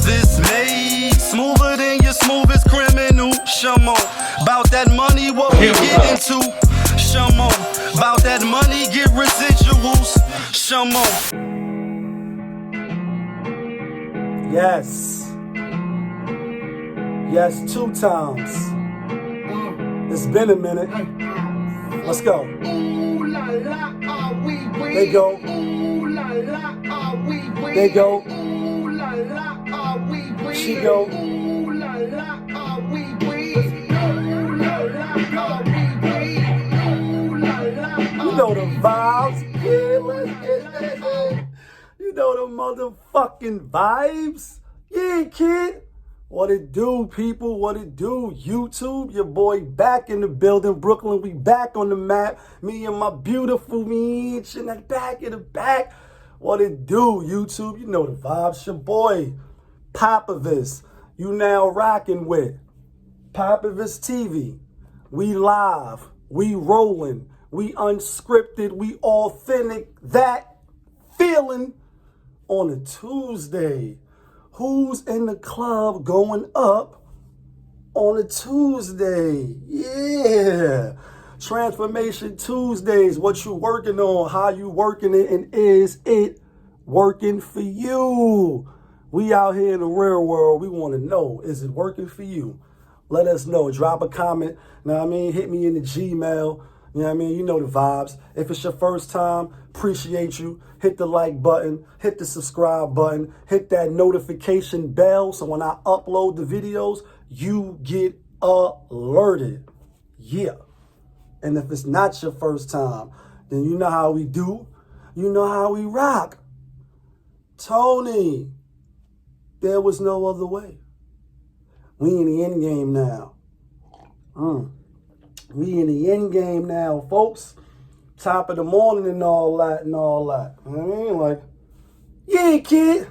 this made smoother than your smoothest criminal. Shamo, about that money, what we get into. Shamo, about that money, get residuals. Shamo. Yes. Yes, 2 times. It's been a minute. Let's go. They go. They go. She go. You know the vibes. Yeah, let's get that. You know the motherfucking vibes. Yeah, kid. What it do, people? What it do? YouTube, your boy back in the building. Brooklyn, we back on the map. Me and my beautiful bitch in the back of the back. What it do, YouTube? You know the vibes. Your boy, POPAVIST. You now rocking with POPAVIST TV. We live. We rolling. We unscripted. We authentic. That feeling on a Tuesday. Who's in the club going up on a Tuesday? Yeah. Transformation Tuesdays. What you working on, how you working it, and is it working for you? We out here in the real world. We want to know, is it working for you? Let us know. Drop a comment. You know what I mean? Hit me in the Gmail. You know what I mean? You know the vibes. If it's your first time, appreciate you. Hit the like button. Hit the subscribe button. Hit that notification bell so when I upload the videos, you get alerted. Yeah. And if it's not your first time, then you know how we do. You know how we rock. Tony, there was no other way. We in the end game now. We in the end game now, folks. Top of the morning and all that. You know what I mean? Like, yeah, kid.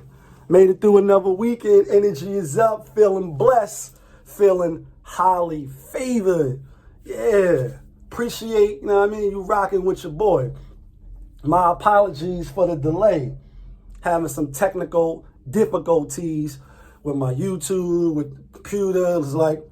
Made it through another weekend. Energy is up. Feeling blessed. Feeling highly favored. Yeah. Appreciate, you know what I mean, you rocking with your boy. My apologies for the delay. Having some technical difficulties with my YouTube, with the computer. It's like,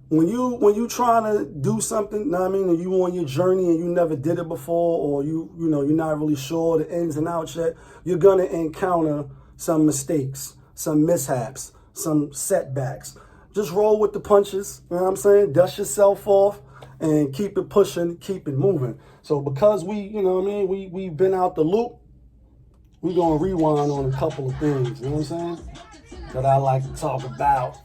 when you trying to do something, you know what I mean, and you on your journey and you never did it before, or you know, you're not really sure the ins and outs yet, you're gonna encounter some mistakes, some mishaps, some setbacks. Just roll with the punches, you know what I'm saying? Dust yourself off and keep it pushing, keep it moving. So because we, you know what I mean, we've been out the loop, we're gonna rewind on a couple of things, you know what I'm saying, that I like to talk about.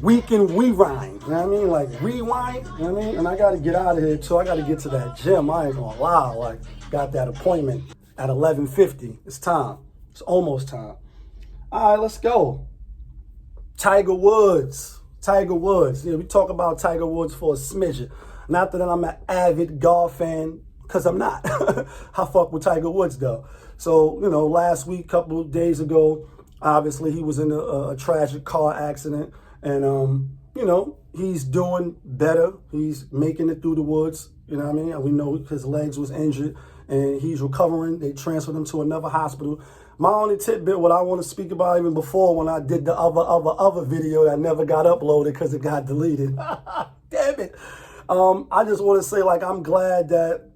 We can rewind, you know what I mean? Like rewind, you know what I mean? And I gotta get out of here too. I gotta get to that gym. I ain't gonna lie, like got that appointment at 11:50. It's time. It's almost time. All right, let's go. Tiger Woods. Tiger Woods. Yeah, we talk about Tiger Woods for a smidgen. Not that I'm an avid golf fan, because I'm not. I fuck with Tiger Woods though. So, you know, last week, couple of days ago, obviously he was in a tragic car accident. And, you know, he's doing better. He's making it through the woods. You know what I mean? We know his legs was injured and he's recovering. They transferred him to another hospital. My only tidbit, what I want to speak about even before when I did the other video that never got uploaded because it got deleted. Damn it. I just want to say, like, I'm glad that,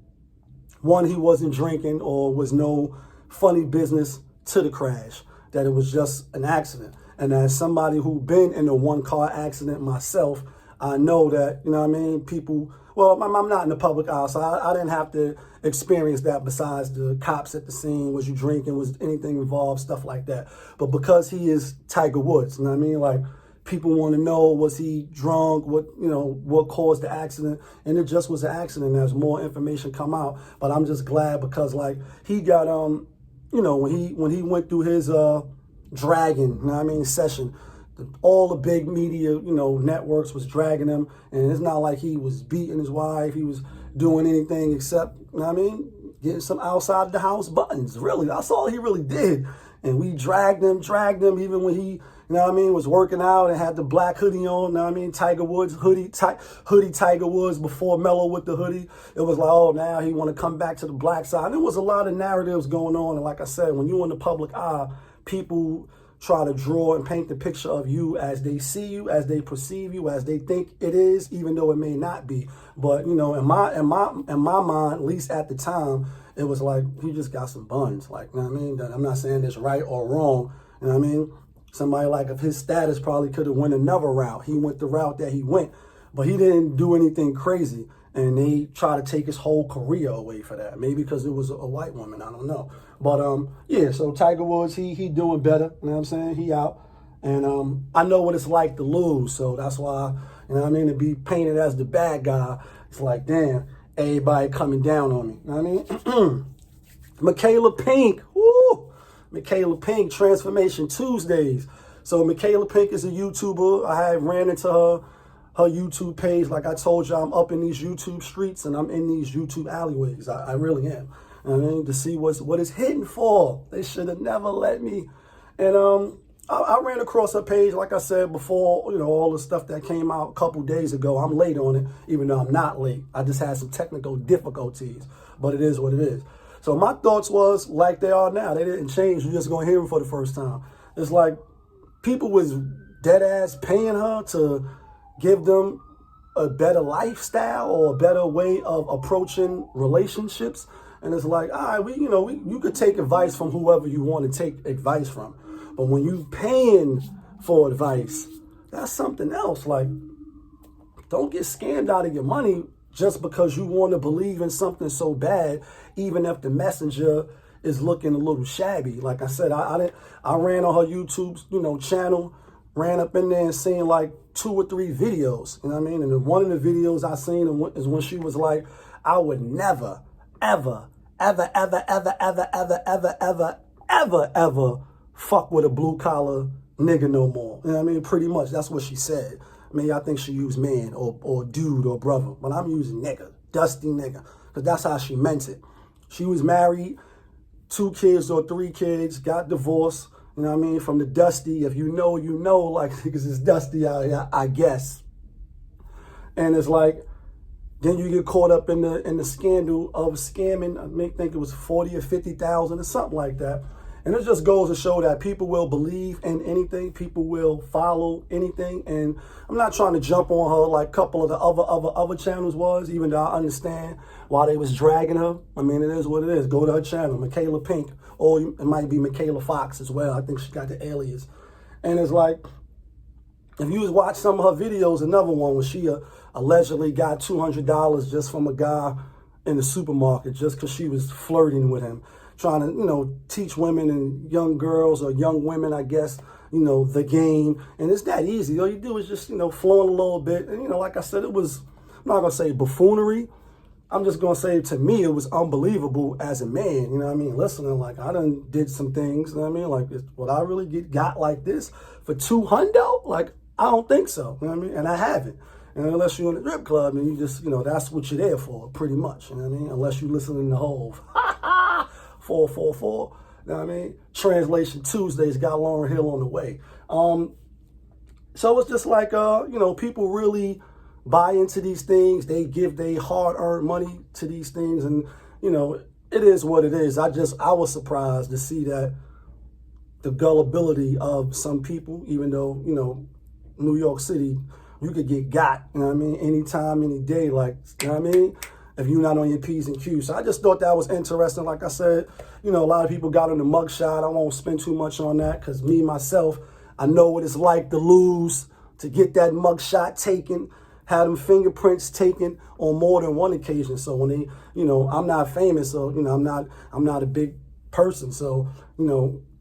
one, he wasn't drinking or was no funny business to the crash, that it was just an accident. And as somebody who been in a one-car accident myself, I know that, you know what I mean, people, well, I'm not in the public eye, so I didn't have to experience that besides the cops at the scene. Was you drinking? Was anything involved? Stuff like that. But because he is Tiger Woods, you know what I mean? Like, people want to know, was he drunk? What, you know, what caused the accident? And it just was an accident. There's more information come out. But I'm just glad because, like, he got, you know, when he went through his, dragging, you know what I mean, session, all the big media, you know, networks was dragging him, and it's not like he was beating his wife, he was doing anything except, you know what I mean, getting some outside the house buttons. Really, that's all he really did. And we dragged him even when he, you know what I mean, was working out and had the black hoodie on, you know what I mean, Tiger Woods hoodie Tiger Woods before Mellow with the hoodie. It was like, oh, now he want to come back to the black side. And there was a lot of narratives going on, and like I said, when you're in the public eye, people try to draw and paint the picture of you as they see you, as they perceive you, as they think it is, even though it may not be. But, you know, in my mind, at least at the time, it was like, he just got some buns. Like, you know what I mean? I'm not saying this right or wrong. You know what I mean? Somebody like of his status probably could have went another route. He went the route that he went, but he didn't do anything crazy. And they try to take his whole career away for that. Maybe because it was a white woman, I don't know. But yeah, so Tiger Woods, he doing better, you know what I'm saying? He out. And I know what it's like to lose, so that's why, you know what I mean, to be painted as the bad guy, it's like, damn, everybody coming down on me, you know what I mean? MICHAELAPINK, woo! MICHAELAPINK, Transformation Tuesdays. So MICHAELAPINK is a YouTuber. I had ran into her YouTube page. Like I told you, I'm up in these YouTube streets and I'm in these YouTube alleyways. I really am. I mean, to see what it's hitting for. They should have never let me. And I ran across her page, like I said before, you know, all the stuff that came out a couple days ago. I'm late on it, even though I'm not late. I just had some technical difficulties, but it is what it is. So my thoughts was like they are now. They didn't change. You're just going to hear them for the first time. It's like people was dead ass paying her to give them a better lifestyle or a better way of approaching relationships. And it's like, all right, you could take advice from whoever you want to take advice from. But when you paying for advice, that's something else. Like, don't get scammed out of your money just because you want to believe in something so bad, even if the messenger is looking a little shabby. Like I said, I ran on her YouTube, channel, ran up in there and seen like 2 or 3 videos, you know what I mean? And one of the videos I seen is when she was like, I would never, ever, ever, ever, ever, ever, ever, ever, ever, ever, ever fuck with a blue collar nigga no more. You know what I mean? Pretty much, that's what she said. I mean, I think she used man or dude or brother, but I'm using nigga, dusty nigga, because that's how she meant it. She was married, 2 kids or 3 kids, got divorced. You know what I mean? From the dusty, if you know, like, because it's dusty out here, I guess. And it's like, then you get caught up in the scandal of scamming. I think it was 40 or 50,000 or something like that. And it just goes to show that people will believe in anything. People will follow anything. And I'm not trying to jump on her like a couple of the other channels was, even though I understand why they was dragging her. I mean, it is what it is. Go to her channel, MICHAELAPINK. Or it might be Michaela Fox as well. I think she got the alias. And it's like, if you watch some of her videos, another one where she allegedly got $200 just from a guy in the supermarket just because she was flirting with him, trying to, teach women and young girls or young women, I guess, the game. And it's that easy. All you do is just, flowing a little bit. And, like I said, it was, I'm not going to say buffoonery. I'm just going to say, to me, it was unbelievable as a man, you know what I mean? Listening, like, I done did some things, you know what I mean? Like, would I really got like this for $200? Like, I don't think so, you know what I mean? And I haven't. And unless you're in the drip club, and you just, that's what you're there for, pretty much, you know what I mean? Unless you listen in the whole 444, you know what I mean? Translation Tuesdays got Lauryn Hill on the way. So it's just like, people really buy into these things. They give their hard-earned money to these things, and it is what it is. I was surprised to see that the gullibility of some people, even though New York City, you could get got, you know what I mean, anytime, any day, like, you know what I mean, if you're not on your P's and Q's. So I just thought that was interesting. Like I said, a lot of people got on the mugshot. I won't spend too much on that because me, myself, I know what it's like to lose, to get that mugshot taken, had them fingerprints taken on more than one occasion. So when they, I'm not famous, so, I'm not a big person. So,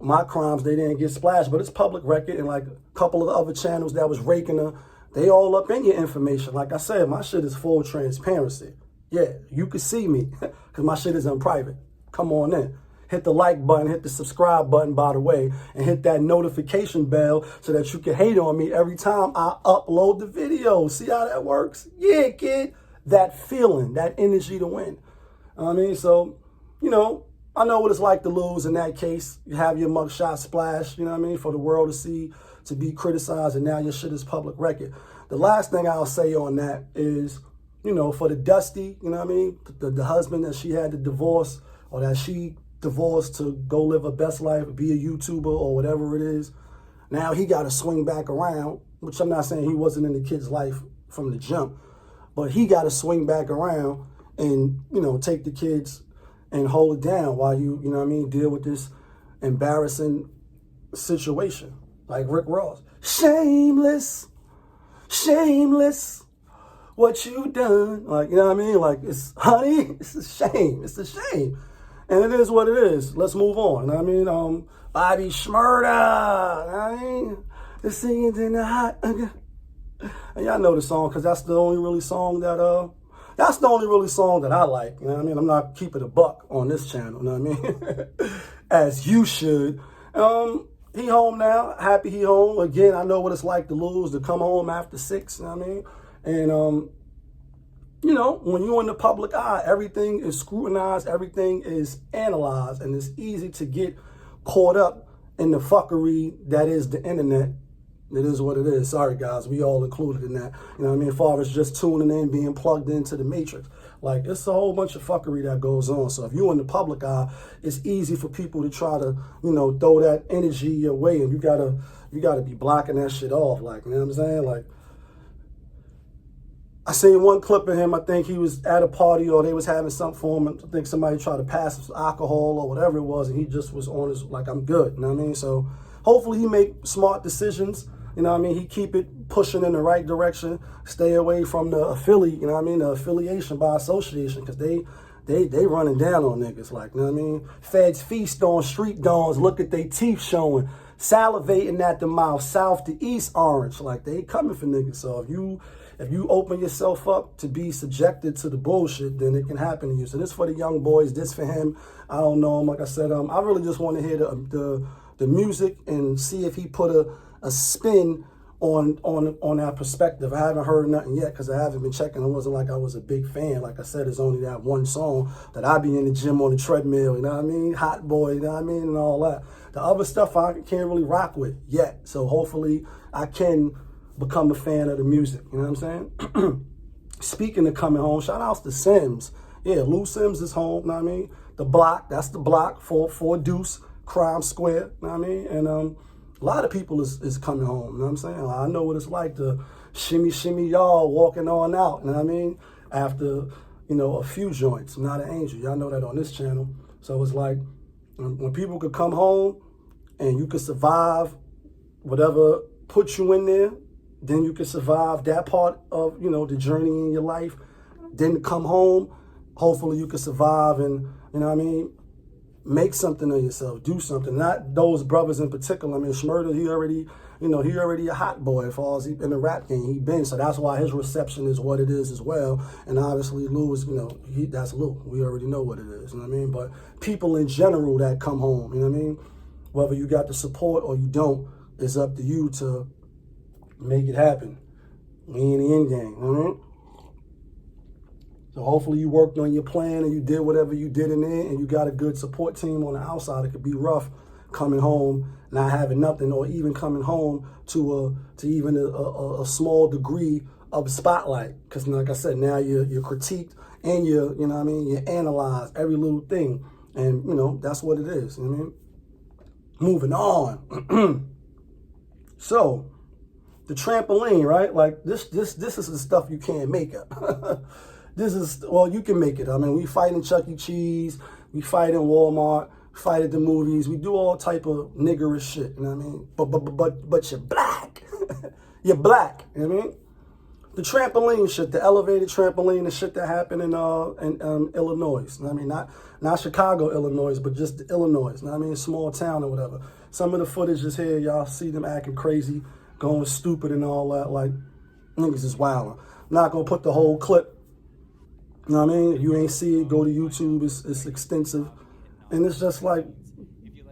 my crimes, they didn't get splashed, but it's public record. And like a couple of the other channels that was raking her, they all up in your information. Like I said, my shit is full transparency. Yeah, you can see me because my shit is in private. Come on in. Hit the like button, hit the subscribe button, by the way, and hit that notification bell so that you can hate on me every time I upload the video. See how that works? Yeah, kid. That feeling, that energy to win. I mean, so, I know what it's like to lose in that case. You have your mugshot splashed, for the world to see, to be criticized, and now your shit is public record. The last thing I'll say on that is, for the dusty, the husband that she had to divorce, or that she divorced to go live her best life, be a YouTuber or whatever it is, Now he got to swing back around, which I'm not saying he wasn't in the kid's life from the jump, but he got to swing back around and, you know, take the kids and hold it down while you know what I mean, deal with this embarrassing situation. Like Rick Ross. Shameless, shameless, what you done. Like, you know what I mean? Like, it's, honey, it's a shame. It's a shame. And it is what it is. Let's move on. You know what I mean? BOBBYSHMURDA. You know what I mean? The singing in the hot. And y'all know the song, because that's the only really song that, I like. You know what I mean? I'm not keeping a buck on this channel. You know what I mean? As you should. He home now. Happy he home. Again, I know what it's like to lose, to come home after 6. You know what I mean? And, you know, when you're in the public eye, everything is scrutinized, everything is analyzed, and it's easy to get caught up in the fuckery that is the internet. It is what it is. Sorry, guys. We all included in that. You know what I mean? As far as just tuning in, being plugged into the matrix. Like, it's a whole bunch of fuckery that goes on. So if you're in the public eye, it's easy for people to try to, you know, throw that energy your way, and you gotta be blocking that shit off. Like, you know what I'm saying? Like, I seen one clip of him. I think he was at a party or they was having something for him. I think somebody tried to pass him alcohol or whatever it was, and he just was on his, like, I'm good. You know what I mean? So hopefully he make smart decisions. You know what I mean? He keep it pushing in the right direction. Stay away from the affiliate, you know what I mean? The affiliation by association, because they running down on niggas. Like, you know what I mean? Feds feast on street dawns. Look at they teeth showing. Salivating at the mouth. South to east orange. Like, they coming for niggas. So if you open yourself up to be subjected to the bullshit, then it can happen to you. So this for the young boys. This for him. I don't know him. Like I said, I really just want to hear the music and see if he put a spin on that perspective. I haven't heard nothing yet because I haven't been checking. It wasn't like I was a big fan. Like I said, it's only that one song that I be in the gym on the treadmill, you know what I mean? Hot boy, you know what I mean? And all that. The other stuff I can't really rock with yet. So hopefully I can become a fan of the music, you know what I'm saying? Speaking of coming home, shout outs to Sims. Yeah, Lou Sims is home, you know what I mean? The block, that's the block for Deuce, Crime Square, you know what I mean? And a lot of people is coming home, you know what I'm saying? I know what it's like to shimmy y'all walking on out, you know what I mean? After, you know, a few joints. I'm not an angel. Y'all know that on this channel. So it's like when people could come home and you could survive whatever put you in there, then you can survive that part of, you know, the journey in your life. Then come home, hopefully you can survive and, you know what I mean, make something of yourself, do something. Not those brothers in particular. I mean, Shmurda, he already a hot boy as far as in the rap game. He been, so that's why his reception is what it is as well. And obviously Lou is, you know, that's Lou. We already know what it is, you know what I mean? But people in general that come home, you know what I mean? Whether you got the support or you don't, it's up to you to make it happen. We in the end game, you know what I mean? So hopefully you worked on your plan and you did whatever you did in there and you got a good support team on the outside. It could be rough coming home, not having nothing, or even coming home to even a small degree of spotlight. Because like I said, now you're critiqued and you know what I mean, you analyze every little thing. And, you know, that's what it is, you know what I mean? Moving on. So, the trampoline, right? Like, this is the stuff you can't make up. This is, well, you can make it. I mean, we fight in Chuck E. Cheese, we fight in Walmart, fight at the movies, we do all type of niggerish shit, you know what I mean? But you're black. You're black, you know what I mean? The trampoline shit, the elevated trampoline, the shit that happened in Illinois, you know what I mean? Not Chicago, Illinois, but just Illinois, you know what I mean? Small town or whatever. Some of the footage is here, y'all see them acting crazy, going stupid and all that, like, niggas is wilding. I'm not gonna put the whole clip. You know what I mean? If you ain't see it, go to YouTube. It's extensive. And it's just like,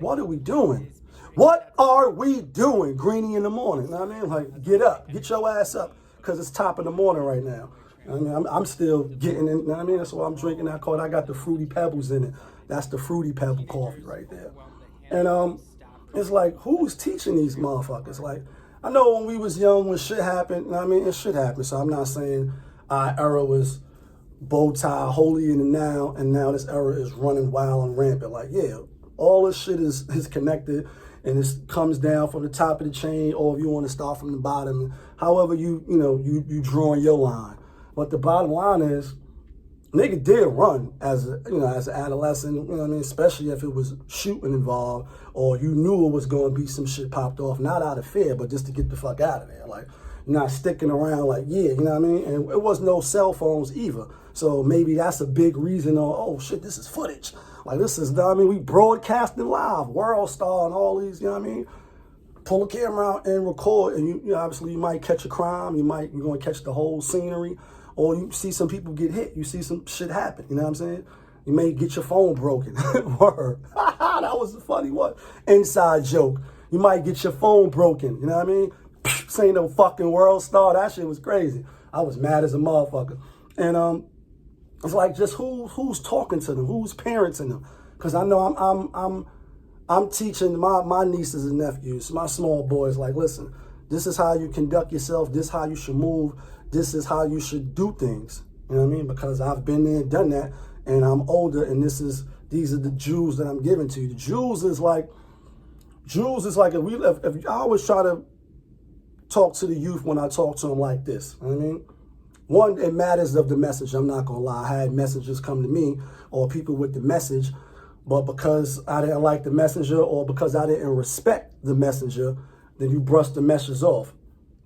what are we doing? What are we doing? Greenie in the morning. You know what I mean? Like, get up. Get your ass up. Because it's top of the morning right now. I mean, I'm still getting in. You know what I mean? That's why I'm drinking that coffee. I got the Fruity Pebbles in it. That's the Fruity Pebble coffee right there. And it's like, who's teaching these motherfuckers? Like, I know when we was young, when shit happened, you know what I mean? It shit happened. So I'm not saying our era was bow tie, holier than now, and now this era is running wild and rampant. Like, yeah, all this shit is connected, and it comes down from the top of the chain, or if you want to start from the bottom, however you drawing your line. But the bottom line is, nigga did run as as an adolescent, you know what I mean? Especially if it was shooting involved, or you knew it was going to be some shit popped off, not out of fear, but just to get the fuck out of there. Like, not sticking around like, yeah, you know what I mean? And it was no cell phones either. So maybe that's a big reason on, oh shit, this is footage. Like, this is, I mean, we broadcasting live, World Star and all these, you know what I mean? Pull a camera out and record, and you obviously you might catch a crime, you're going to catch the whole scenery, or you see some people get hit, you see some shit happen, you know what I'm saying? You may get your phone broken. Word. That was a funny one. Inside joke. You might get your phone broken, you know what I mean? This ain't no fucking World Star. That shit was crazy. I was mad as a motherfucker. And it's like, just who's talking to them? Who's parenting them? Because I know I'm teaching my nieces and nephews, my small boys, like, listen, this is how you conduct yourself. This is how you should move. This is how you should do things. You know what I mean? Because I've been there and done that, and I'm older, and these are the jewels that I'm giving to you. The jewels is like if I always try to talk to the youth when I talk to them like this. You know what I mean? One, it matters of the message. I'm not gonna lie. I had messages come to me, or people with the message, but because I didn't like the messenger, or because I didn't respect the messenger, then you brush the message off.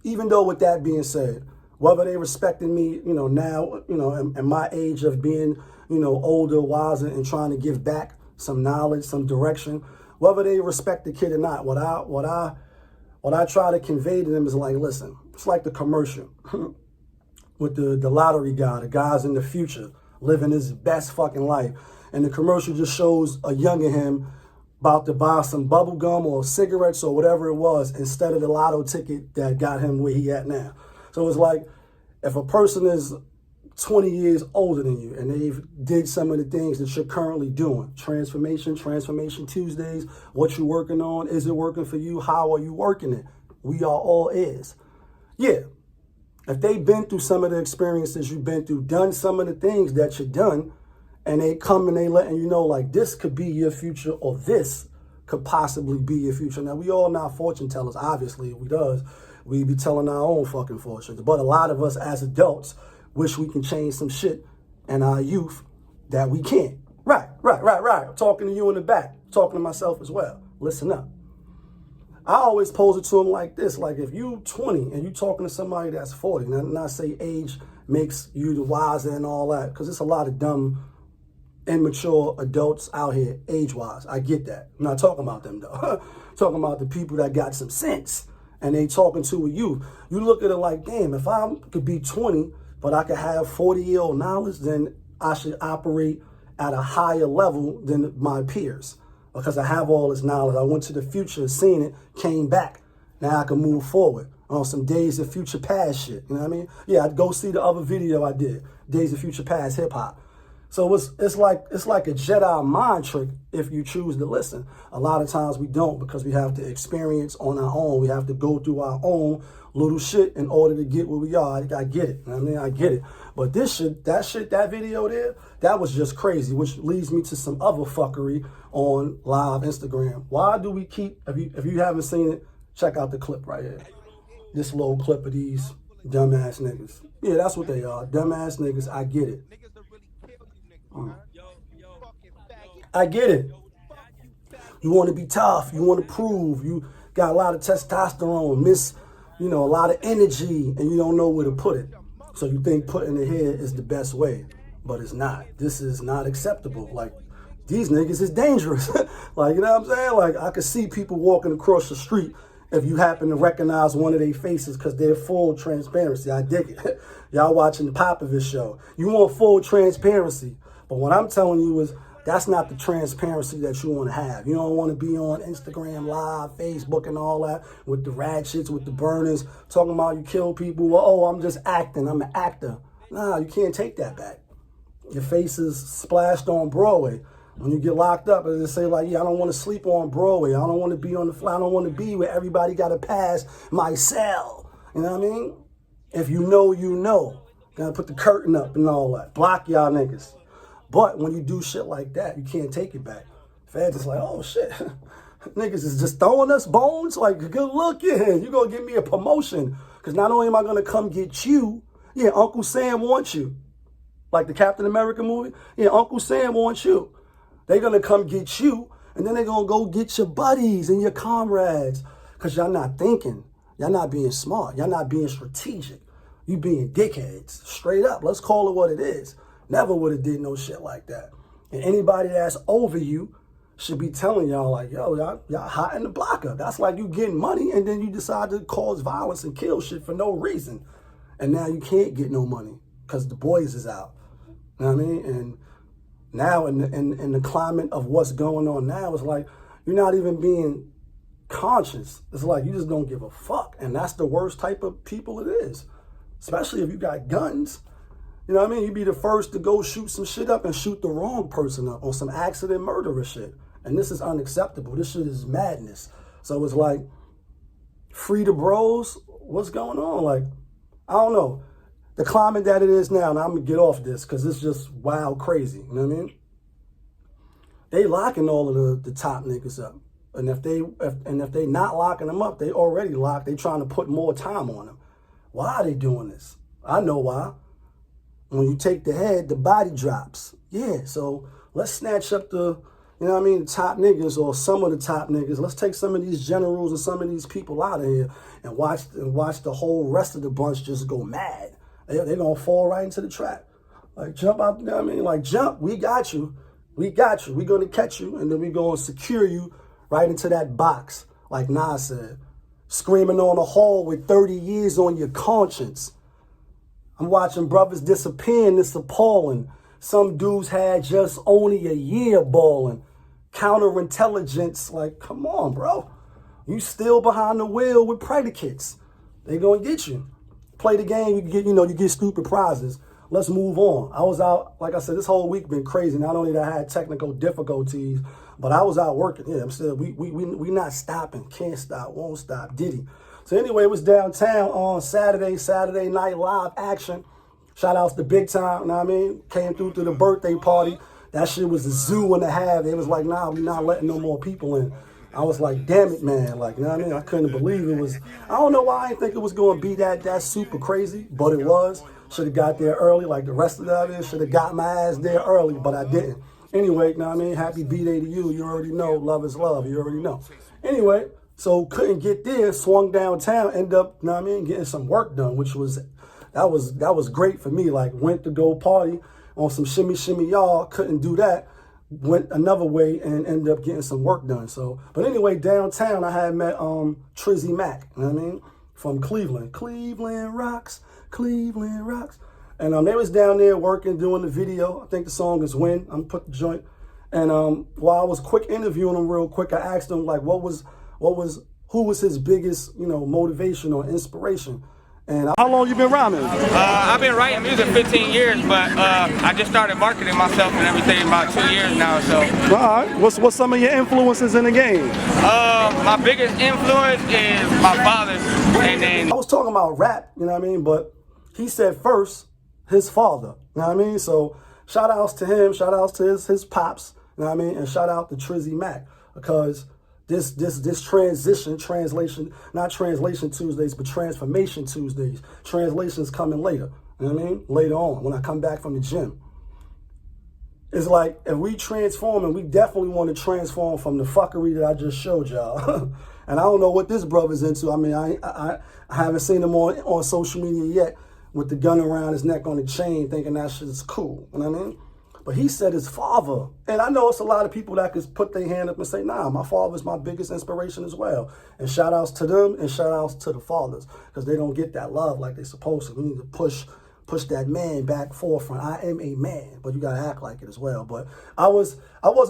Even though, with that being said, whether they respected me, now, in my age of being, older, wiser, and trying to give back some knowledge, some direction, whether they respect the kid or not, what I try to convey to them is like, listen, it's like the commercial with the lottery guy, the guy's in the future living his best fucking life. And the commercial just shows a younger him about to buy some bubble gum or cigarettes or whatever it was, instead of the lotto ticket that got him where he at now. So it's like, if a person is 20 years older than you and they've did some of the things that you're currently doing, transformation Tuesdays, what you working on, is it working for you? How are you working it? We are all is. Yeah. If they've been through some of the experiences you've been through, done some of the things that you've done, and they come and they letting you know, like, this could be your future, or this could possibly be your future. Now, we all not fortune tellers. Obviously, if we does, we be telling our own fucking fortunes. But a lot of us as adults wish we can change some shit in our youth that we can't. Right. I'm talking to you in the back, talking to myself as well. Listen up. I always pose it to them like this. Like, if you 20 and you talking to somebody that's 40, and not say age makes you the wiser and all that, because there's a lot of dumb, immature adults out here age-wise. I get that. I'm not talking about them, though. Talking about the people that got some sense, and they talking to a youth. You look at it like, damn, if I could be 20, but I could have 40-year-old knowledge, then I should operate at a higher level than my peers, because I have all this knowledge. I went to the future, seen it, came back. Now I can move forward on some Days of Future Past shit. You know what I mean? Yeah, I'd go see the other video I did, Days of Future Past hip hop. So it's like a Jedi mind trick if you choose to listen. A lot of times we don't, because we have to experience on our own. We have to go through our own little shit in order to get where we are. I get it. I mean, I get it. But that video there, that was just crazy, which leads me to some other fuckery on live Instagram. Why do we keep, if you haven't seen it, check out the clip right here. This little clip of these dumbass niggas. Yeah, that's what they are. Dumbass niggas. I get it. I get it. You want to be tough. You want to prove. You got a lot of testosterone, a lot of energy, and you don't know where to put it. So you think putting it here is the best way, but it's not. This is not acceptable. Like, these niggas is dangerous. Like, you know what I'm saying? Like, I could see people walking across the street if you happen to recognize one of their faces, because they're full transparency. I dig it. Y'all watching the POPAVIST show. You want full transparency. But what I'm telling you is, that's not the transparency that you want to have. You don't want to be on Instagram Live, Facebook, and all that with the ratchets, with the burners, talking about you kill people. Well, oh, I'm just acting. I'm an actor. Nah, you can't take that back. Your face is splashed on Broadway. When you get locked up, they say, like, yeah, I don't want to sleep on Broadway. I don't want to be on the fly. I don't want to be where everybody got to pass my cell. You know what I mean? If you know, you know. Gotta put the curtain up and all that. Block y'all niggas. But when you do shit like that, you can't take it back. Feds is like, oh shit, Niggas is just throwing us bones. Like, good looking. You gonna give me a promotion. Because not only am I gonna come get you, yeah, Uncle Sam wants you. Like the Captain America movie. Yeah, Uncle Sam wants you. They're gonna come get you, and then they're gonna go get your buddies and your comrades. Because y'all not thinking. Y'all not being smart. Y'all not being strategic. You being dickheads. Straight up. Let's call it what it is. Never would have did no shit like that. And anybody that's over you should be telling y'all like, yo, y'all hot in the blocker. That's like you getting money and then you decide to cause violence and kill shit for no reason. And now you can't get no money because the boys is out. You know what I mean? And now in the climate of what's going on now, it's like you're not even being conscious. It's like you just don't give a fuck. And that's the worst type of people it is. Especially if you got guns. You know what I mean? You be the first to go shoot some shit up and shoot the wrong person up on some accident murderer shit. And this is unacceptable. This shit is madness. So it's like, free the bros? What's going on? Like, I don't know. The climate that it is now, and I'm going to get off this because it's just wild crazy. You know what I mean? They locking all of the top niggas up. And if they not locking them up, they already locked. They trying to put more time on them. Why are they doing this? I know why. When you take the head, the body drops. Yeah, so let's snatch up the, you know what I mean, the top niggas or some of the top niggas. Let's take some of these generals and some of these people out of here and watch the whole rest of the bunch just go mad. They're going to fall right into the trap. Like, jump out, you know what I mean? Like, jump, we got you. We got you. We're going to catch you, and then we're going to secure you right into that box, like Nas said. Screaming on the hall with 30 years on your conscience. I'm watching brothers disappear, and it's appalling. Some dudes had just only a year balling. Counterintelligence, like, come on, bro. You still behind the wheel with predicates. They gonna get you. Play the game, you get stupid prizes. Let's move on. I was out, like I said, this whole week been crazy. Not only that I had technical difficulties, but I was out working. Yeah, I'm still, we not stopping. Can't stop, won't stop. Diddy. So anyway, it was downtown on Saturday Night Live action. Shout outs to Big Time, you know what I mean? Came through to the birthday party. That shit was a zoo and a half. They was like, nah, we not letting no more people in. I was like, damn it, man. Like, you know what I mean? I couldn't believe it was. I don't know why I didn't think it was going to be that super crazy, but it was. Should have got there early like the rest of the others. Should have got my ass there early, but I didn't. Anyway, you know what I mean? Happy B-Day to you. You already know. Love is love. You already know. Anyway, so couldn't get there. Swung downtown. Ended up, you know what I mean, getting some work done, which was, that was great for me. Like, went to go party on some shimmy y'all. Couldn't do that. Went another way and ended up getting some work done. So, but anyway, downtown I had met TIZYMAK, you know what I mean, from Cleveland. Cleveland rocks, Cleveland rocks. And they was down there working, doing the video. I think the song is Win. I'm put the joint. And while I was quick interviewing him real quick, I asked him like, who was his biggest, motivation or inspiration? And how long you been rhyming? I've been writing music 15 years, but I just started marketing myself and everything about 2 years now. So. All right. What's some of your influences in the game? My biggest influence is my father, and then I was talking about rap, you know what I mean? But he said first his father, you know what I mean? So shout outs to him, shout outs to his pops, you know what I mean? And shout out to TIZYMAK because this translation, not Translation Tuesdays, but Transformation Tuesdays. Translation's coming later, you know what I mean? Later on, when I come back from the gym. It's like, if we transform, and we definitely want to transform from the fuckery that I just showed y'all. And I don't know what this brother's into. I mean, I haven't seen him on social media yet with the gun around his neck on the chain thinking that shit's cool, you know what I mean? But he said his father, and I know it's a lot of people that could put their hand up and say, nah, my father's my biggest inspiration as well. And shout outs to them and shout outs to the fathers because they don't get that love like they're supposed to. We need to push that man back forefront. I am a man, but you got to act like it as well. But I wasn't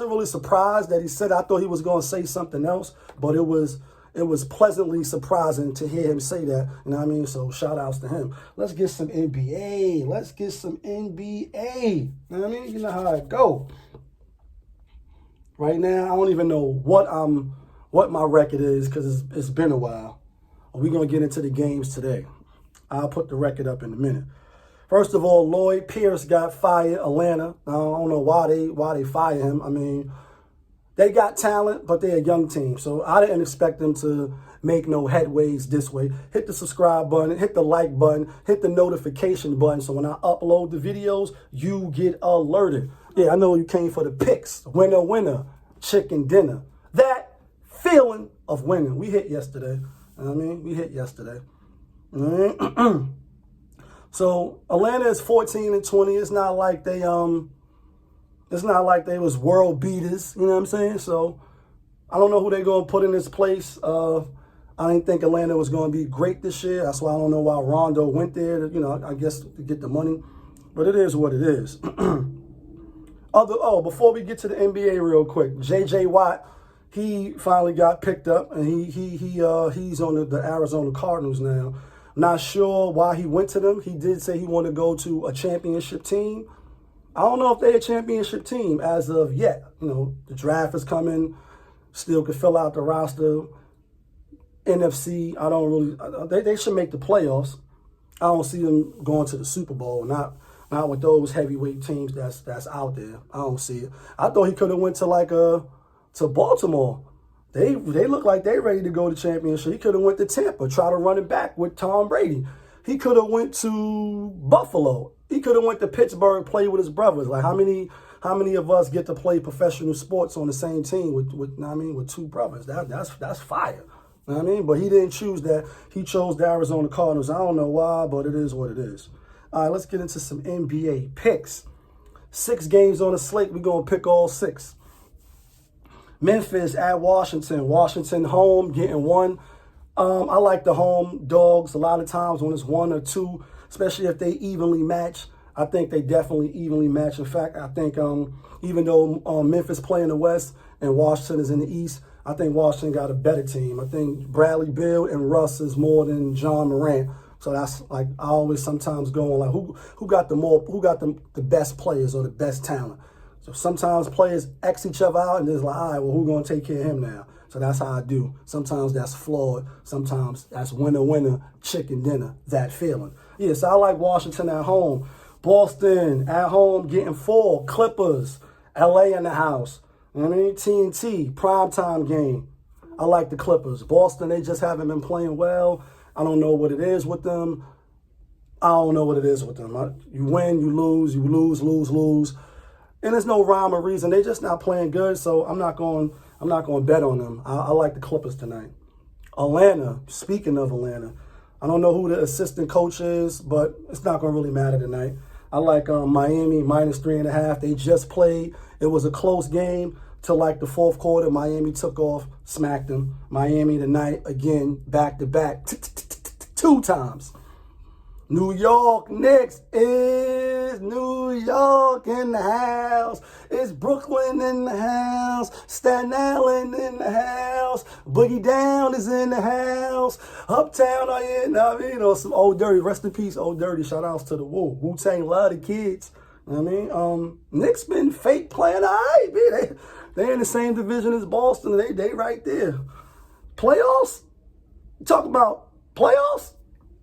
really surprised that he said, I thought he was going to say something else, but it was pleasantly surprising to hear him say that, you know what I mean? So shout outs to him. Let's get some NBA. Let's get some NBA. You know what I mean? You know how it go. Right now, I don't even know what my record is because it's been a while. We're going to get into the games today. I'll put the record up in a minute. First of all, Lloyd Pierce got fired, Atlanta. I don't know why they fired him. I mean, They got talent, but they're a young team. So I didn't expect them to make no headways this way. Hit the subscribe button, hit the like button, hit the notification button. So when I upload the videos, you get alerted. Yeah, I know you came for the picks. Winner, winner, chicken dinner. That feeling of winning. We hit yesterday. You know what I mean? We hit yesterday. So Atlanta is 14-20. It's not like they was world beaters, you know what I'm saying? So I don't know who they're gonna put in this place. I didn't think Atlanta was gonna be great this year. That's why I don't know why Rondo went there, to, you know, I guess to get the money. But it is what it is. Before we get to the NBA real quick, J.J. Watt, he finally got picked up, and he's on the Arizona Cardinals now. Not sure why he went to them. He did say he wanted to go to a championship team. I don't know if they're a championship team as of yet. You know, the draft is coming. Still could fill out the roster. NFC, I don't really. They should make the playoffs. I don't see them going to the Super Bowl. Not with those heavyweight teams that's out there. I don't see it. I thought he could have went to to Baltimore. They look like they ready to go to championship. He could have went to Tampa, try to run it back with Tom Brady. He could have went to Buffalo. He could have went to Pittsburgh, played with his brothers. Like how many of us get to play professional sports on the same team with two brothers? That's fire. You know what I mean? But he didn't choose that. He chose the Arizona Cardinals. I don't know why, but it is what it is. All right, let's get into some NBA picks. 6 games on the slate. We're going to pick all 6. Memphis at Washington. Washington home, getting 1. I like the home dogs a lot of times when it's 1 or 2, especially if they evenly match. I think they definitely evenly match. In fact, I think even though Memphis play in the West and Washington is in the East, I think Washington got a better team. I think Bradley Beal and Russ is more than John Morant. So that's like I always sometimes go on like who got the best players or the best talent. So sometimes players X each other out and it's like, all right, well, who's going to take care of him now? So that's how I do. Sometimes that's flawed. Sometimes that's winner, winner, chicken dinner, that feeling. Yeah, so I like Washington at home. Boston at home getting 4. Clippers, LA in the house. You know what I mean? TNT, primetime game. I like the Clippers. Boston, they just haven't been playing well. I don't know what it is with them. You win, you lose, lose. And there's no rhyme or reason. They just not playing good, so I'm not going to bet on them. I like the Clippers tonight. Atlanta, speaking of Atlanta, I don't know who the assistant coach is, but it's not going to really matter tonight. I like Miami -3.5. They just played. It was a close game till like the 4th quarter. Miami took off, smacked them. Miami tonight, again, back-to-back, 2 times. New York Knicks is New York in the house. It's Brooklyn in the house. Staten Island in the house. Boogie Down is in the house. Uptown are in, some Old Dirty. Rest in peace, Old Dirty. Shout outs to the Wu-Tang, love the kids. You know what I mean? Knicks been fake playing all right, man. They in the same division as Boston. They right there. Playoffs? You talk about playoffs?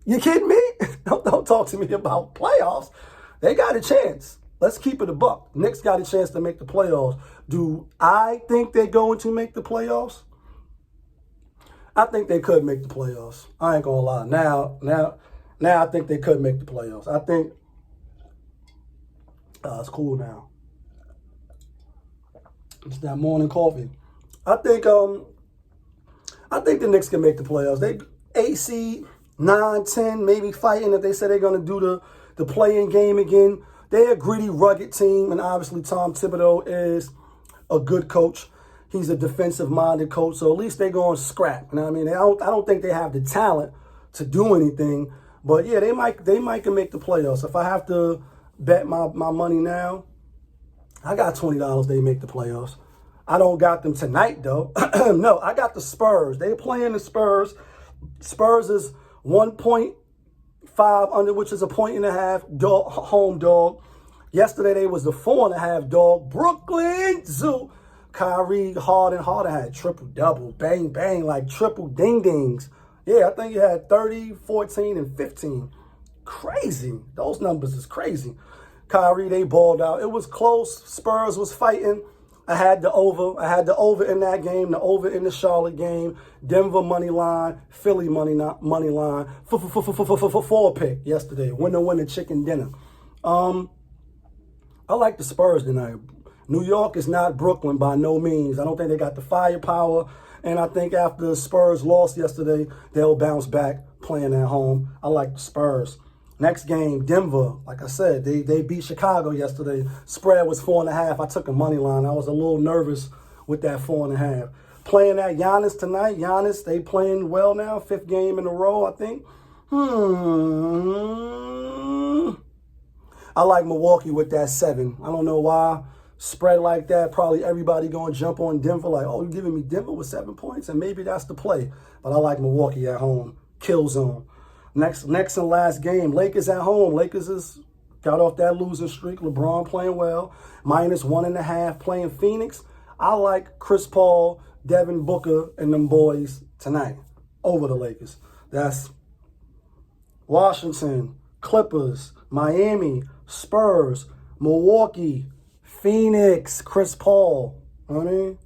You kidding me? Don't talk to me about playoffs. They got a chance. Let's keep it a buck. Knicks got a chance to make the playoffs. Do I think they're going to make the playoffs? I think they could make the playoffs. I ain't gonna lie. Now I think they could make the playoffs. I think it's cool now. It's that morning coffee. I think the Knicks can make the playoffs. They 8 seed, 9, 10, maybe fighting if they say they're going to do the play-in game again. They're a gritty, rugged team, and obviously Tom Thibodeau is a good coach. He's a defensive-minded coach, so at least they're going to scrap. You know what I mean? I don't think they have the talent to do anything, but yeah, they might can make the playoffs. If I have to bet my money now, I got $20 they make the playoffs. I don't got them tonight, though. No, I got the Spurs. They playing the Spurs. Spurs is 1.5 under, which is a 1.5 dog, home dog. Yesterday, they was the 4.5 dog. Brooklyn Zoo. Kyrie, Harden had triple-double. Bang, bang, like triple ding-dings. Yeah, I think he had 30, 14, and 15. Crazy. Those numbers is crazy. Kyrie, they balled out. It was close. Spurs was fighting. I had the over. I had the over in that game, the over in the Charlotte game, Denver money line, Philly money line, 4-pick yesterday. Winner chicken dinner. I like the Spurs tonight. New York is not Brooklyn by no means. I don't think they got the firepower. And I think after the Spurs lost yesterday, they'll bounce back playing at home. I like the Spurs. Next game, Denver. Like I said, they beat Chicago yesterday. Spread was 4.5. I took a money line. I was a little nervous with that 4.5. Playing at Giannis tonight. Giannis, they playing well now. 5th game in a row, I think. I like Milwaukee with that 7. I don't know why. Spread like that, probably everybody going to jump on Denver like, oh, you're giving me Denver with 7 points? And maybe that's the play. But I like Milwaukee at home. Kill zone. Next and last game, Lakers at home. Lakers got off that losing streak. LeBron playing well. -1.5 playing Phoenix. I like Chris Paul, Devin Booker, and them boys tonight over the Lakers. That's Washington, Clippers, Miami, Spurs, Milwaukee, Phoenix, Chris Paul. You know what I mean?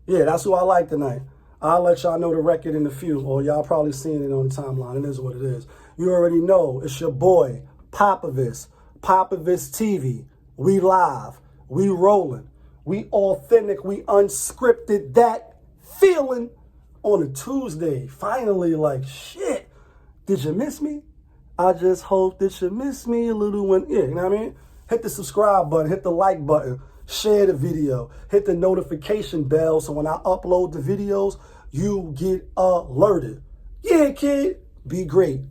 Yeah, that's who I like tonight. I'll let y'all know the record in a few, or y'all probably seen it on the timeline. It is what it is. You already know. It's your boy, POPAVIST. POPAVIST TV. We live. We rolling. We authentic. We unscripted. That feeling on a Tuesday. Finally, like, shit. Did you miss me? I just hope that you miss me a little one. Yeah, you know what I mean? Hit the subscribe button. Hit the like button. Share the video. Hit the notification bell so when I upload the videos, you get alerted. Yeah, kid. Be great.